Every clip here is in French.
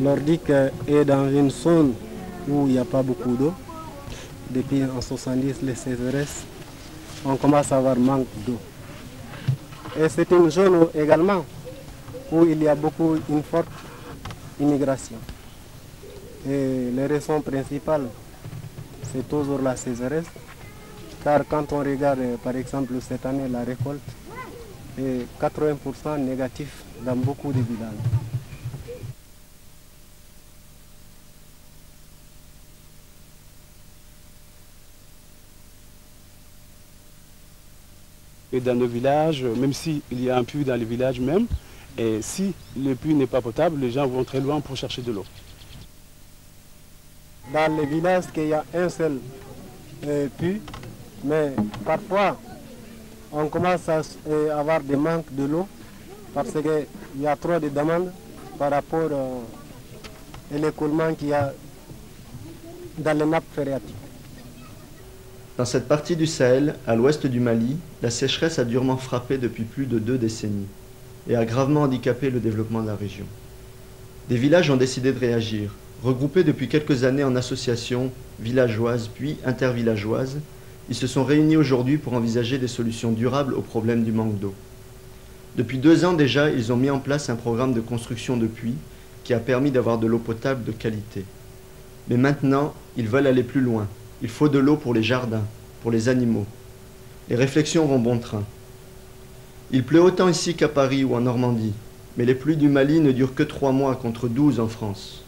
L'Ordic est dans une zone où il n'y a pas beaucoup d'eau. Depuis en 70, les sécheresses, on commence à avoir manque d'eau. Et c'est une zone également où il y a une forte immigration. Et les raisons principales, c'est toujours la sécheresse. Car quand on regarde par exemple cette année la récolte, est 80% négatif dans beaucoup de villages. Et dans nos villages, même s'il y a un puits dans les villages même, et si le puits n'est pas potable, les gens vont très loin pour chercher de l'eau. Dans les villages, il y a un seul puits, mais parfois on commence à avoir des manques de l'eau parce qu'il y a trop de demandes par rapport à l'écoulement qu'il y a dans les nappes phréatiques. Dans cette partie du Sahel, à l'ouest du Mali, la sécheresse a durement frappé depuis plus de 2 décennies et a gravement handicapé le développement de la région. Des villages ont décidé de réagir. Regroupés depuis quelques années en associations villageoises puis intervillageoises, ils se sont réunis aujourd'hui pour envisager des solutions durables au problème du manque d'eau. Depuis 2 ans déjà, ils ont mis en place un programme de construction de puits qui a permis d'avoir de l'eau potable de qualité. Mais maintenant, ils veulent aller plus loin. Il faut de l'eau pour les jardins, pour les animaux. Les réflexions vont bon train. Il pleut autant ici qu'à Paris ou en Normandie, mais les pluies du Mali ne durent que 3 mois contre 12 en France.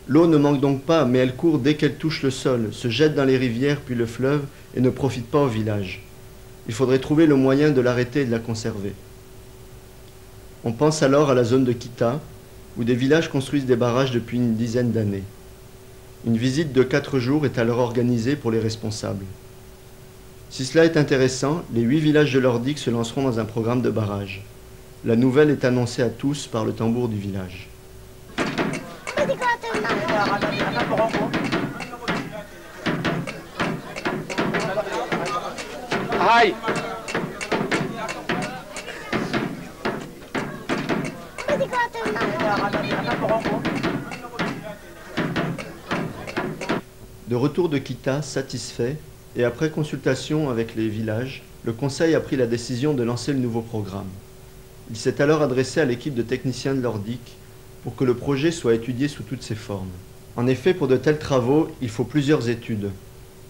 L'eau ne manque donc pas, mais elle court dès qu'elle touche le sol, se jette dans les rivières puis le fleuve et ne profite pas au village. Il faudrait trouver le moyen de l'arrêter et de la conserver. On pense alors à la zone de Kita, où des villages construisent des barrages depuis une dizaine d'années. Une visite de 4 jours est alors organisée pour les responsables. Si cela est intéressant, les 8 villages de l'Ordic se lanceront dans un programme de barrage. La nouvelle est annoncée à tous par le tambour du village. Aïe! De retour de Kita, satisfait, et après consultation avec les villages, le conseil a pris la décision de lancer le nouveau programme. Il s'est alors adressé à l'équipe de techniciens de l'Ordic pour que le projet soit étudié sous toutes ses formes. En effet, pour de tels travaux, il faut plusieurs études.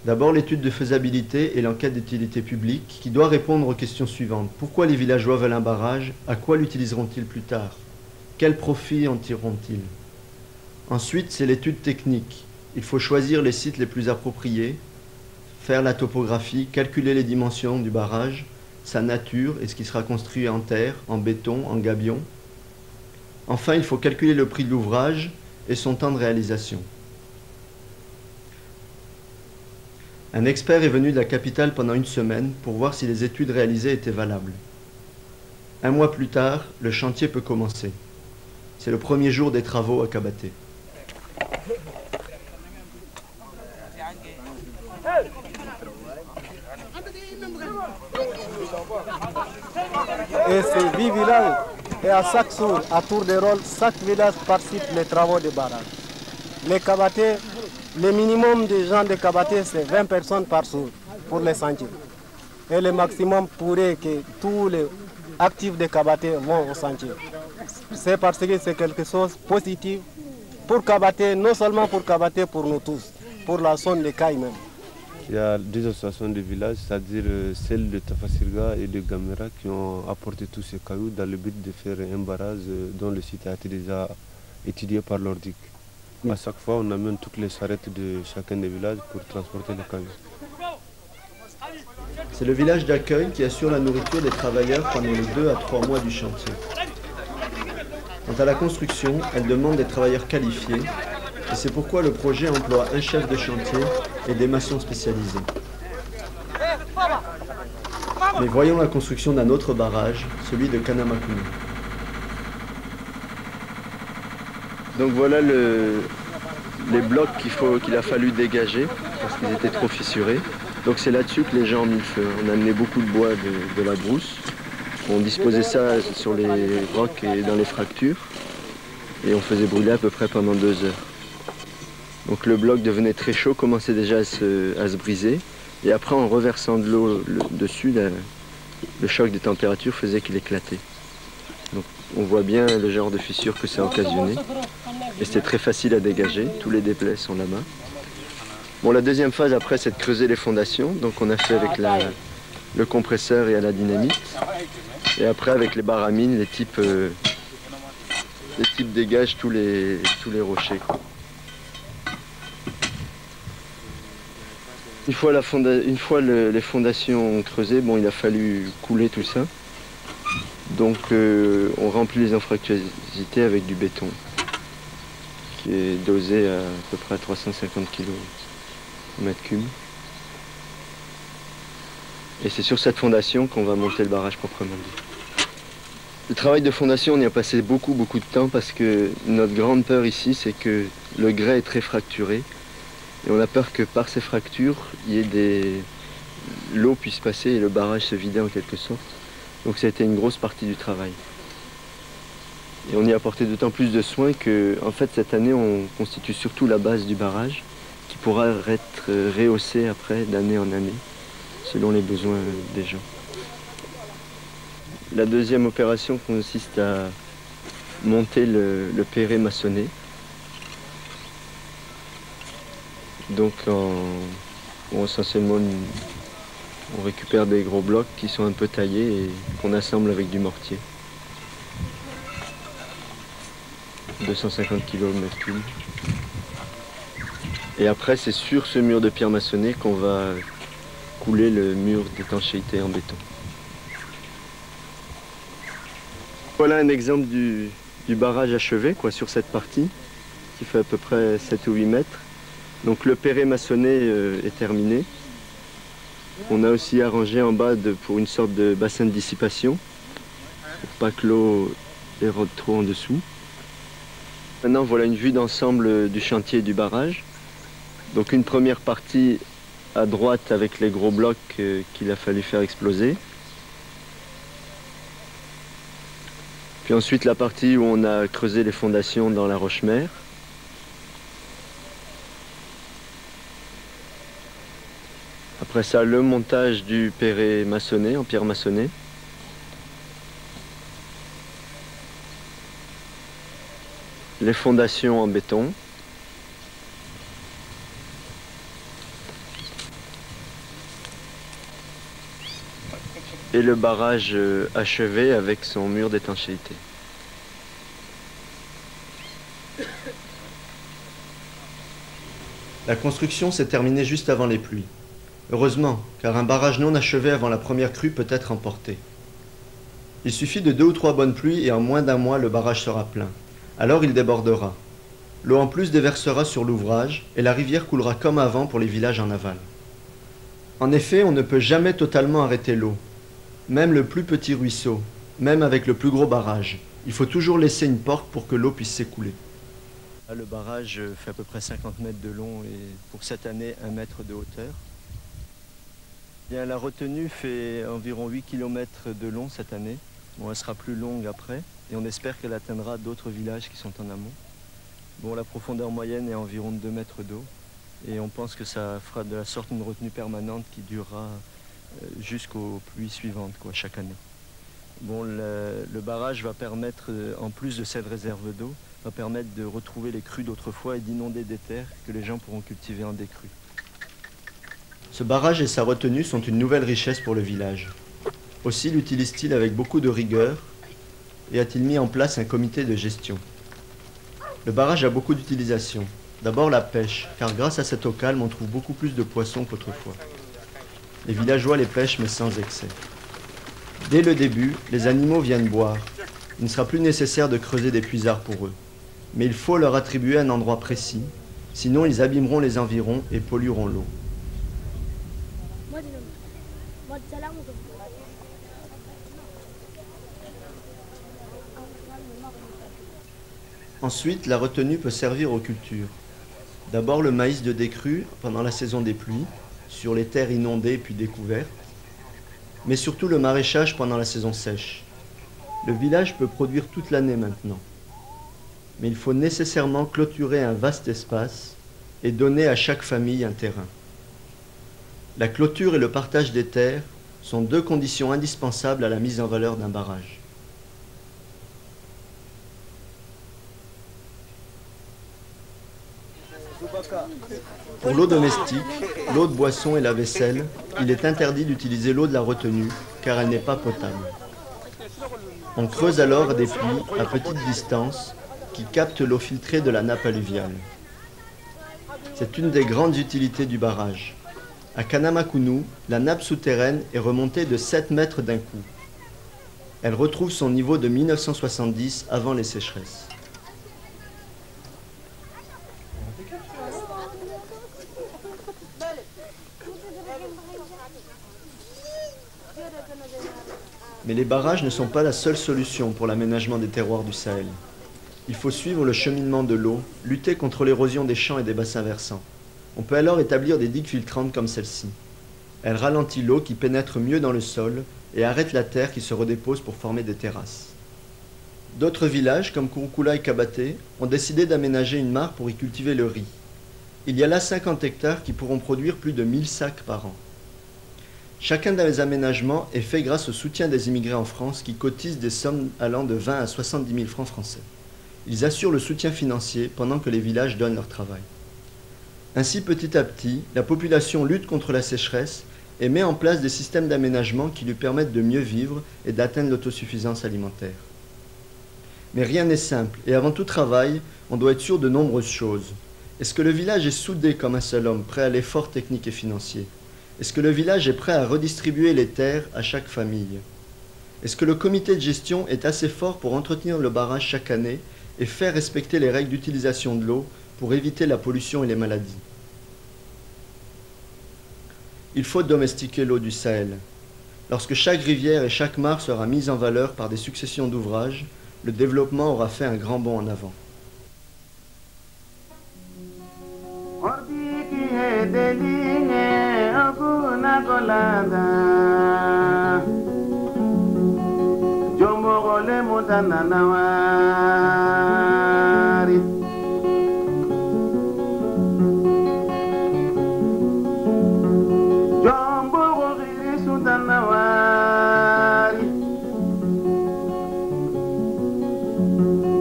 D'abord l'étude de faisabilité et l'enquête d'utilité publique qui doit répondre aux questions suivantes. Pourquoi les villageois veulent un barrage? À quoi l'utiliseront-ils plus tard? Quel profit en tireront-ils? Ensuite, c'est l'étude technique. Il faut choisir les sites les plus appropriés, faire la topographie, calculer les dimensions du barrage, sa nature et ce qui sera construit en terre, en béton, en gabion. Enfin, il faut calculer le prix de l'ouvrage et son temps de réalisation. Un expert est venu de la capitale pendant 1 semaine pour voir si les études réalisées étaient valables. 1 mois plus tard, le chantier peut commencer. C'est le premier jour des travaux à Kabaté. Et ces 8 villages, et à chaque jour, à tour de rôle, chaque village participe les travaux de barrage. Les Kabaté, le minimum des gens de Kabaté, c'est 20 personnes par jour pour les chantiers. Et le maximum pourrait que tous les actifs de Kabaté vont au chantier. C'est parce que c'est quelque chose de positif pour Kabaté, non seulement pour Kabaté, pour nous tous, pour la zone de Caille même. Il y a 2 associations de villages, c'est-à-dire celle de Tafasirga et de Gamera, qui ont apporté tous ces cailloux dans le but de faire un barrage dont le site a été déjà étudié par l'Ordic. À chaque fois, on amène toutes les charrettes de chacun des villages pour transporter les cailloux. C'est le village d'accueil qui assure la nourriture des travailleurs pendant les 2 à 3 mois du chantier. Quant à la construction, elle demande des travailleurs qualifiés, et c'est pourquoi le projet emploie un chef de chantier et des maçons spécialisés. Mais voyons la construction d'un autre barrage, celui de Kanamakuni. Donc voilà les blocs qu'il a fallu dégager parce qu'ils étaient trop fissurés. Donc c'est là-dessus que les gens ont mis le feu. On a amené beaucoup de bois de la brousse. On disposait ça sur les rocs et dans les fractures. Et on faisait brûler à peu près pendant 2 heures. Donc le bloc devenait très chaud, commençait déjà à se briser. Et après, en reversant de l'eau dessus, le choc des températures faisait qu'il éclatait. Donc on voit bien le genre de fissure que ça a occasionné. Et c'était très facile à dégager, tous les déplets sont là-bas. Bon, la deuxième phase après, c'est de creuser les fondations. Donc on a fait avec le compresseur et à la dynamite. Et après, avec les baramines, les types dégagent tous les rochers, quoi. Une fois les fondations creusées, bon, il a fallu couler tout ça. Donc on remplit les anfractuosités avec du béton, qui est dosé à peu près à 350 kg au mètre cube. Et c'est sur cette fondation qu'on va monter le barrage proprement dit. Le travail de fondation, on y a passé beaucoup de temps parce que notre grande peur ici, c'est que le grès est très fracturé. Et on a peur que par ces fractures, l'eau puisse passer et le barrage se vider en quelque sorte. Donc ça a été une grosse partie du travail. Et on y a apporté d'autant plus de soin que, en fait, cette année, on constitue surtout la base du barrage qui pourra être rehaussée après d'année en année, selon les besoins des gens. La deuxième opération consiste à monter le perret maçonné. Donc essentiellement on récupère des gros blocs qui sont un peu taillés et qu'on assemble avec du mortier. 250 kg mètre cube. Et après c'est sur ce mur de pierre maçonnée qu'on va couler le mur d'étanchéité en béton. Voilà un exemple du barrage achevé sur cette partie qui fait à peu près 7 ou 8 mètres. Donc le perret maçonné est terminé. On a aussi arrangé en bas pour une sorte de bassin de dissipation, pour pas que l'eau érode trop en dessous. Maintenant voilà une vue d'ensemble du chantier du barrage. Donc une première partie à droite avec les gros blocs qu'il a fallu faire exploser. Puis ensuite la partie où on a creusé les fondations dans la roche-mère. Après ça, le montage du perret maçonné, en pierre maçonnée. Les fondations en béton. Et le barrage achevé avec son mur d'étanchéité. La construction s'est terminée juste avant les pluies. Heureusement, car un barrage non achevé avant la première crue peut être emporté. Il suffit de 2 ou 3 bonnes pluies et en moins d'1 mois, le barrage sera plein. Alors il débordera. L'eau en plus déversera sur l'ouvrage et la rivière coulera comme avant pour les villages en aval. En effet, on ne peut jamais totalement arrêter l'eau. Même le plus petit ruisseau, même avec le plus gros barrage. Il faut toujours laisser une porte pour que l'eau puisse s'écouler. Le barrage fait à peu près 50 mètres de long et pour cette année 1 mètre de hauteur. Bien, la retenue fait environ 8 km de long cette année. Bon, elle sera plus longue après et on espère qu'elle atteindra d'autres villages qui sont en amont. Bon, la profondeur moyenne est environ de 2 mètres d'eau et on pense que ça fera de la sorte une retenue permanente qui durera jusqu'aux pluies suivantes, chaque année. Bon, le barrage va permettre, en plus de cette réserve d'eau, va permettre de retrouver les crues d'autrefois et d'inonder des terres que les gens pourront cultiver en décrue. Ce barrage et sa retenue sont une nouvelle richesse pour le village. Aussi l'utilise-t-il avec beaucoup de rigueur et a-t-il mis en place un comité de gestion. Le barrage a beaucoup d'utilisations. D'abord la pêche, car grâce à cette eau calme, on trouve beaucoup plus de poissons qu'autrefois. Les villageois les pêchent mais sans excès. Dès le début, les animaux viennent boire. Il ne sera plus nécessaire de creuser des puisards pour eux. Mais il faut leur attribuer un endroit précis, sinon ils abîmeront les environs et pollueront l'eau. Ensuite, la retenue peut servir aux cultures. D'abord le maïs de décrue pendant la saison des pluies, sur les terres inondées puis découvertes, mais surtout le maraîchage pendant la saison sèche. Le village peut produire toute l'année maintenant, mais il faut nécessairement clôturer un vaste espace et donner à chaque famille un terrain. La clôture et le partage des terres sont deux conditions indispensables à la mise en valeur d'un barrage. Pour l'eau domestique, l'eau de boisson et la vaisselle, il est interdit d'utiliser l'eau de la retenue car elle n'est pas potable. On creuse alors des puits à petite distance qui captent l'eau filtrée de la nappe alluviale. C'est une des grandes utilités du barrage. À Kanamakunu, la nappe souterraine est remontée de 7 mètres d'un coup. Elle retrouve son niveau de 1970 avant les sécheresses. Mais les barrages ne sont pas la seule solution pour l'aménagement des terroirs du Sahel. Il faut suivre le cheminement de l'eau, lutter contre l'érosion des champs et des bassins versants. On peut alors établir des digues filtrantes comme celle-ci. Elle ralentit l'eau qui pénètre mieux dans le sol et arrête la terre qui se redépose pour former des terrasses. D'autres villages, comme Kurukula et Kabaté, ont décidé d'aménager une mare pour y cultiver le riz. Il y a là 50 hectares qui pourront produire plus de 1000 sacs par an. Chacun des aménagements est fait grâce au soutien des immigrés en France qui cotisent des sommes allant de 20 à 70 000 francs français. Ils assurent le soutien financier pendant que les villages donnent leur travail. Ainsi, petit à petit, la population lutte contre la sécheresse et met en place des systèmes d'aménagement qui lui permettent de mieux vivre et d'atteindre l'autosuffisance alimentaire. Mais rien n'est simple, et avant tout travail, on doit être sûr de nombreuses choses. Est-ce que le village est soudé comme un seul homme, prêt à l'effort technique et financier? Est-ce que le village est prêt à redistribuer les terres à chaque famille? Est-ce que le comité de gestion est assez fort pour entretenir le barrage chaque année et faire respecter les règles d'utilisation de l'eau pour éviter la pollution et les maladies? Il faut domestiquer l'eau du Sahel. Lorsque chaque rivière et chaque mare sera mise en valeur par des successions d'ouvrages, le développement aura fait un grand bond en avant.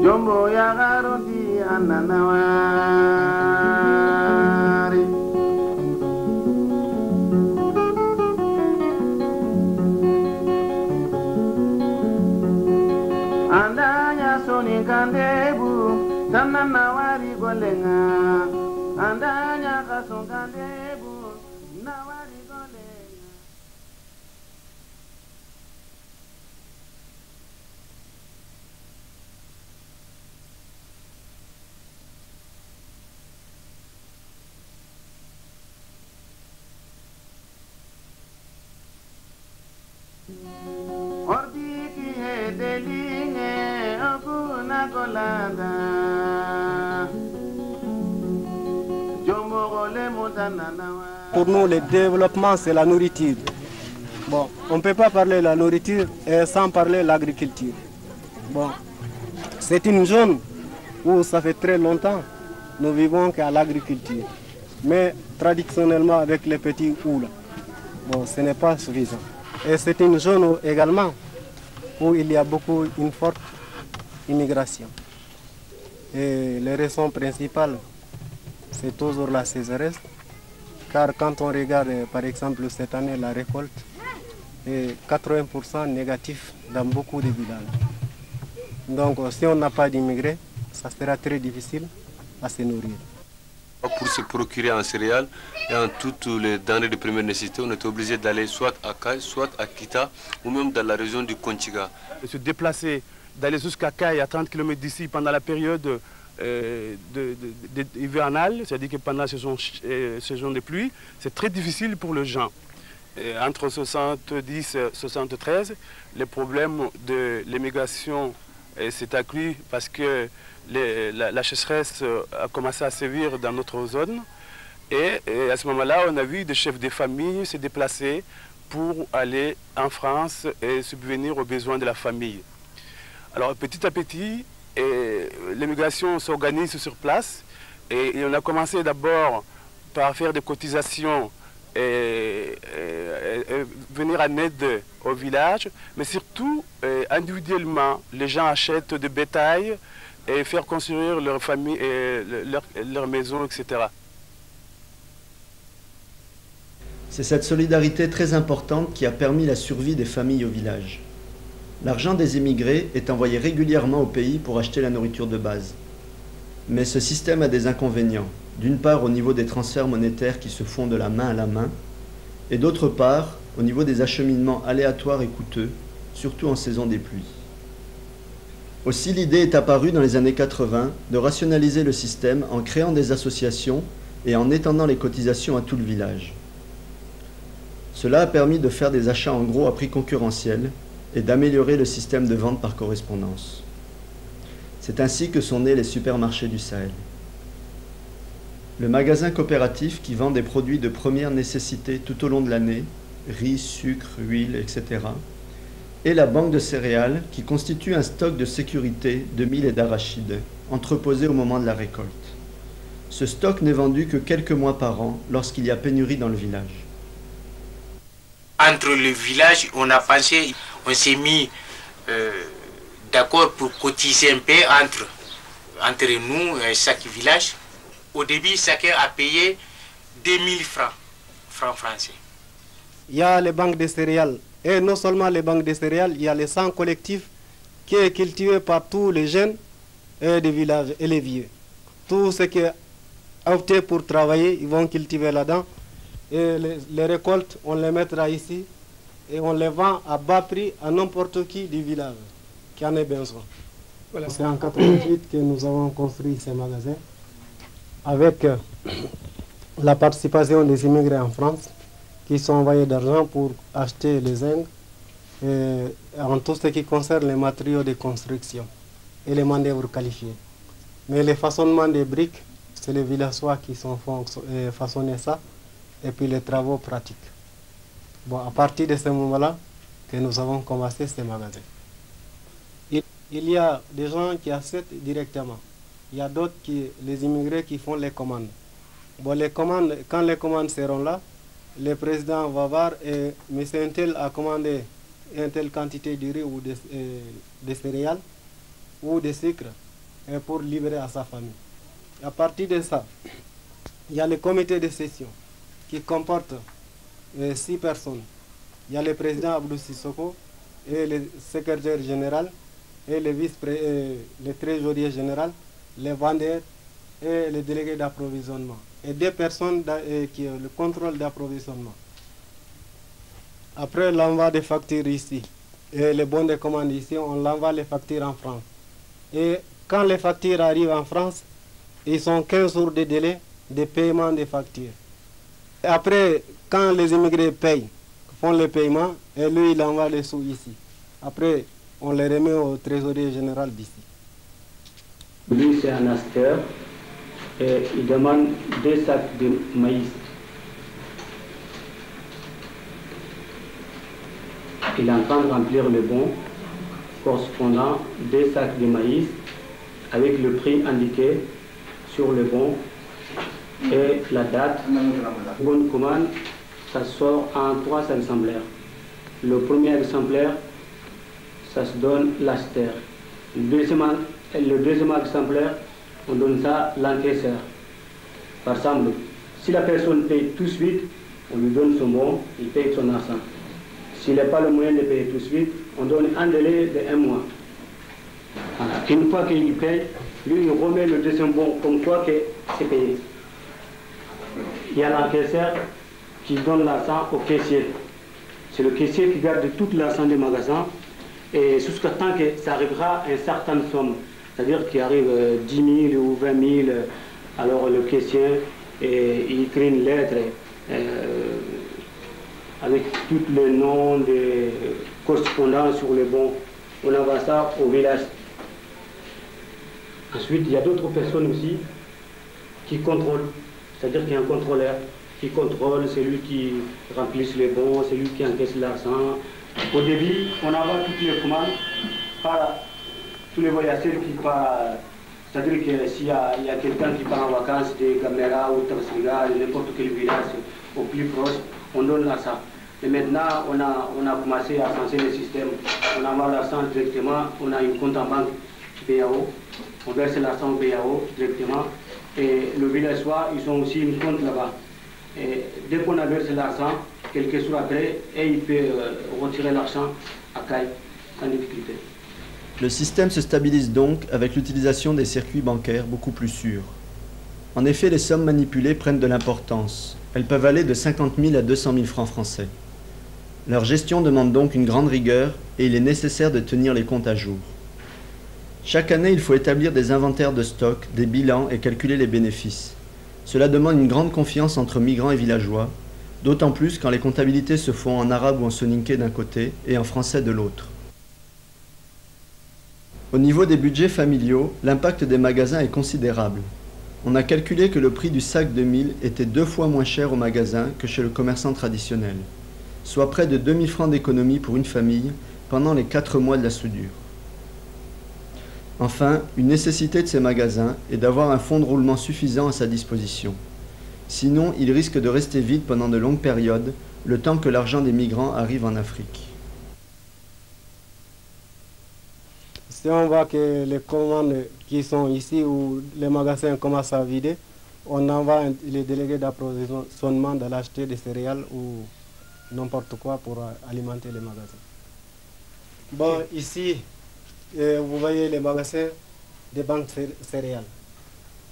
Jombo ya garoti ananawari andanya soni kandebu tananawari golenga andanya kason kandebu nawari golenga. Pour nous, le développement, c'est la nourriture. Bon, on ne peut pas parler de la nourriture sans parler de l'agriculture. Bon, c'est une zone où ça fait très longtemps nous vivons qu'à l'agriculture. Mais traditionnellement avec les petits houles, bon, ce n'est pas suffisant. Et c'est une zone également où il y a une forte immigration. Et les raisons principales, c'est toujours la sécheresse. Car quand on regarde par exemple cette année la récolte, est 80% négatif dans beaucoup de villages. Donc si on n'a pas d'immigrés, ça sera très difficile à se nourrir. Pour se procurer en céréales et en toutes les denrées de première nécessité, on était obligé d'aller soit à Kay, soit à Kita, ou même dans la région du Konchiga. De se déplacer, d'aller jusqu'à Kay à 30 km d'ici pendant la période hivernale, c'est-à-dire que pendant la saison de pluie, c'est très difficile pour les gens. Et entre 70 et 73, le problème de l'immigration s'est accru parce que la sécheresse a commencé à sévir dans notre zone. Et à ce moment-là, on a vu des chefs de famille se déplacer pour aller en France et subvenir aux besoins de la famille. Alors petit à petit, l'immigration s'organise sur place et on a commencé d'abord par faire des cotisations et venir en aide au village, mais surtout individuellement, les gens achètent des bétail et faire construire leur famille, leur maison, etc. C'est cette solidarité très importante qui a permis la survie des familles au village. L'argent des émigrés est envoyé régulièrement au pays pour acheter la nourriture de base. Mais ce système a des inconvénients. D'une part au niveau des transferts monétaires qui se font de la main à la main, et d'autre part au niveau des acheminements aléatoires et coûteux, surtout en saison des pluies. Aussi l'idée est apparue dans les années 80 de rationaliser le système en créant des associations et en étendant les cotisations à tout le village. Cela a permis de faire des achats en gros à prix concurrentiel et d'améliorer le système de vente par correspondance. C'est ainsi que sont nés les supermarchés du Sahel. Le magasin coopératif qui vend des produits de première nécessité tout au long de l'année, riz, sucre, huile, etc. Et la banque de céréales qui constitue un stock de sécurité de mil et d'arachides, entreposé au moment de la récolte. Ce stock n'est vendu que quelques mois par an lorsqu'il y a pénurie dans le village. Entre le village, on a pensé, on s'est mis d'accord pour cotiser un peu entre nous, chaque village. Au début, chacun a payé 2000 francs français. Il y a les banques de céréales. Et non seulement les banques de céréales, il y a les centres collectifs qui est cultivé par tous les jeunes des villages et les vieux. Tous ceux qui ont opté pour travailler, ils vont cultiver là-dedans. Et les récoltes, on les mettra ici et on les vend à bas prix à n'importe qui du village qui en ait besoin. Voilà. C'est en 1988 que nous avons construit ces magasins avec la participation des immigrés en France qui sont envoyés d'argent pour acheter les zinc en tout ce qui concerne les matériaux de construction et les main-d'œuvre qualifiés. Mais les façonnements des briques, c'est les villageois qui sont façonner ça, et puis les travaux pratiques. Bon, à partir de ce moment-là, que nous avons commencé ces magasins. Il y a des gens qui achètent directement. Il y a d'autres, les immigrés, qui font les commandes. Bon, les commandes, quand les commandes seront là, le président va voir et M. Intel a commandé une telle quantité de riz ou de céréales ou de sucre pour livrer à sa famille. À partir de ça, il y a le comité de session qui comporte 6 personnes. Il y a le président Abdou Sissoko et le secrétaire général et le trésorier général, les vendeurs et les délégués d'approvisionnement. Et 2 personnes qui ont le contrôle d'approvisionnement. Après l'envoi des factures ici et les bons de commande ici, on l'envoie les factures en France. Et quand les factures arrivent en France, ils sont 15 jours de délai de paiement des factures. Et après, quand les immigrés payent, font le paiement, et lui, il envoie les sous ici. Après, on les remet au trésorier général d'ici. Lui, c'est un acheteur et il demande 2 sacs de maïs. Il est en train de remplir le bon correspondant 2 sacs de maïs avec le prix indiqué sur le bon et la date. Bonne commande, ça sort en 3 exemplaires. Le premier exemplaire, ça se donne l'acheteur. Le deuxième exemplaire, on donne ça à l'encaisseur. Par exemple, si la personne paye tout de suite, on lui donne son bon, il paye son argent. S'il n'a pas le moyen de payer tout de suite, on donne un délai de 1 mois. Voilà. Une fois qu'il paye, lui, il remet le deuxième bon comme quoi que c'est payé. Il y a l'encaisseur qui donne l'argent au caissier. C'est le caissier qui garde tout l'argent du magasin et jusqu'à temps que ça arrivera à une certaine somme. C'est-à-dire qu'il arrive 10 000 ou 20 000, alors le caissier il écrit une lettre avec tous les noms des correspondants sur le bon. On envoie ça au village. Ensuite, il y a d'autres personnes aussi qui contrôlent C'est-à-dire qu'il y a un contrôleur qui contrôle, c'est lui qui remplisse les bons, c'est lui qui encaisse l'argent. Au début, on envoie toutes les commandes par tous les voyageurs qui partent. C'est-à-dire que s'il y a quelqu'un qui part en vacances de Gamera ou Tafasirga, n'importe quel village au plus proche, on donne l'argent. Et maintenant, on a commencé à changer le système. On envoie l'argent directement, on a une compte en banque BAO, on verse l'argent au BAO directement. Et le villageois, ils ont aussi une compte là-bas. Et dès qu'on a versé l'argent, quelques jours après, il peut retirer l'argent à Caille, sans difficulté. Le système se stabilise donc avec l'utilisation des circuits bancaires beaucoup plus sûrs. En effet, les sommes manipulées prennent de l'importance. Elles peuvent aller de 50 000 à 200 000 francs français. Leur gestion demande donc une grande rigueur et il est nécessaire de tenir les comptes à jour. Chaque année, il faut établir des inventaires de stock, des bilans et calculer les bénéfices. Cela demande une grande confiance entre migrants et villageois, d'autant plus quand les comptabilités se font en arabe ou en soninké d'un côté et en français de l'autre. Au niveau des budgets familiaux, l'impact des magasins est considérable. On a calculé que le prix du sac de mil était 2 fois moins cher au magasin que chez le commerçant traditionnel, soit près de 2000 francs d'économie pour une famille pendant les 4 mois de la soudure. Enfin, une nécessité de ces magasins est d'avoir un fonds de roulement suffisant à sa disposition. Sinon, ils risquent de rester vides pendant de longues périodes, le temps que l'argent des migrants arrive en Afrique. Si on voit que les commandes qui sont ici ou les magasins commencent à vider, on envoie les délégués d'approvisionnement de l'acheter des céréales ou n'importe quoi pour alimenter les magasins. Bon, ici, vous voyez les magasins des banques céréales.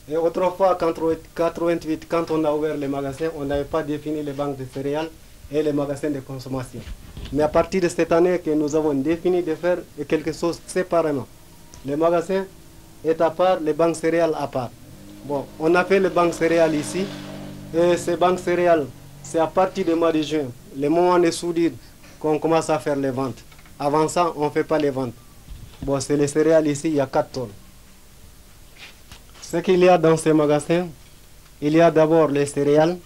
Et autrefois, en 88, quand on a ouvert les magasins, on n'avait pas défini les banques de céréales et les magasins de consommation. Mais à partir de cette année que nous avons défini de faire quelque chose séparément. Les magasins est à part, les banques céréales à part. Bon, on a fait les banques céréales ici. Et ces banques céréales, c'est à partir du mois de juin, le moment de soudure, qu'on commence à faire les ventes. Avant ça, on ne fait pas les ventes. Bon, c'est les céréales ici, il y a 4 tonnes. Ce qu'il y a dans ces magasins, il y a d'abord les céréales,